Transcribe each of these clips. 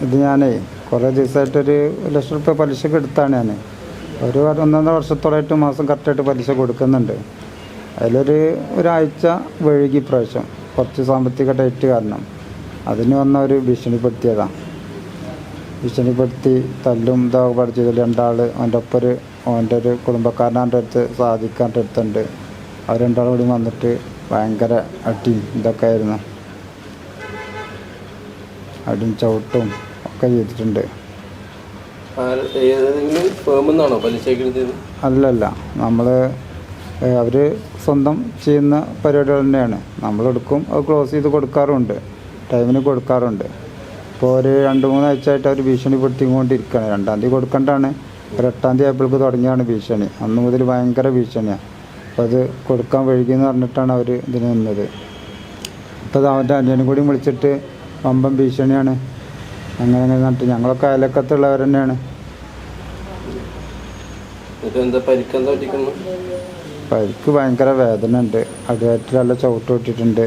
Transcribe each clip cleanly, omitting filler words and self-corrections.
ഇത് ഞാനേ കുറേ ദിവസമായിട്ടൊരു 1,00,000 റുപ്യ പലിശക്ക് എടുത്താണ് ഞാൻ. ഒരു 1.5 വർഷത്തോളമായിട്ട് മാസം കറക്റ്റായിട്ട് പലിശ കൊടുക്കുന്നുണ്ട്. ഒരാഴ്ച വഴുകി പ്രാവശ്യം കുറച്ച് സാമ്പത്തിക ടൈറ്റ് കാരണം അതിന് വന്ന ഒരു ഭീഷണിപ്പെടുത്തിയതാണ്. ഭീഷണിപ്പെടുത്തി തല്ലും ഇതൊക്കെ പഠിച്ചത് 2 ആൾ അവൻ്റെ ഒരു കുടുംബക്കാരൻ്റെ അടുത്ത് സാധിക്കാൻ്റെ അടുത്തുണ്ട്. അവർ 2 ആളും കൂടി വന്നിട്ട് ഭയങ്കര അടിയും ഇതൊക്കെ ആയിരുന്നു. അടിയും ചവിട്ടും ഒക്കെ ചെയ്തിട്ടുണ്ട്. അല്ലല്ല, അവർ സ്വന്തം ചെയ്യുന്ന പരിപാടികൾ തന്നെയാണ്. നമ്മളെടുക്കും, അത് ക്ലോസ് ചെയ്ത് കൊടുക്കാറുണ്ട്, ടൈമിന് കൊടുക്കാറുണ്ട്. ഇപ്പോൾ ഒരു 2-3 ആഴ്ചയായിട്ട് അവർ ഭീഷണിപ്പെടുത്തിക്കൊണ്ടിരിക്കുകയാണ്. 2-ാം തീയതി കൊടുക്കേണ്ടതാണ്, ഒരു 8-ാം തീയതി ആയപ്പോഴേക്ക് തുടങ്ങിയാണ് ഭീഷണി. അന്ന് മുതൽ ഭയങ്കര ഭീഷണിയാണ്. അപ്പോൾ അത് കൊടുക്കാൻ വഴുകിയെന്ന് പറഞ്ഞിട്ടാണ് അവർ ഇതിന് നിന്നത്. അപ്പോൾ അത് അവൻ്റെ അനിയനും കൂടി വിളിച്ചിട്ട് വമ്പൻ ഭീഷണിയാണ്. അങ്ങനെ നട്ട് ഞങ്ങളൊക്കെ അയലക്കത്തുള്ളവർ തന്നെയാണ്. പരിക്ക് ഭയങ്കര വേദന ഉണ്ട്. അടിവയറ്റിൽ നല്ല ചവിട്ട് പൊട്ടിയിട്ടുണ്ട്,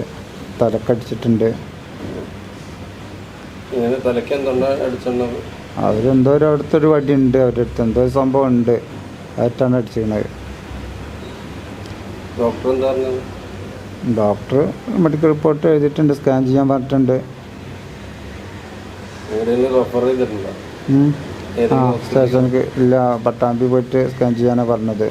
തലക്കടിച്ചിട്ടുണ്ട്. അവരെന്തോ അടുത്തൊരു വടി ഉണ്ട്, അവരുടെ അടുത്ത് എന്തോ ഒരു സംഭവം ഉണ്ട്, അതായിട്ടാണ് അടിച്ചിരുന്നത്. ഡോക്ടർ മെഡിക്കൽ റിപ്പോർട്ട് എഴുതിയിട്ടുണ്ട്, സ്കാൻ ചെയ്യാൻ പറഞ്ഞിട്ടുണ്ട്. സ്റ്റേഷനിലേക്ക് ഇല്ല, പട്ടാമ്പി പോയിട്ട് സ്കാൻ ചെയ്യാനാണ് പറഞ്ഞത്.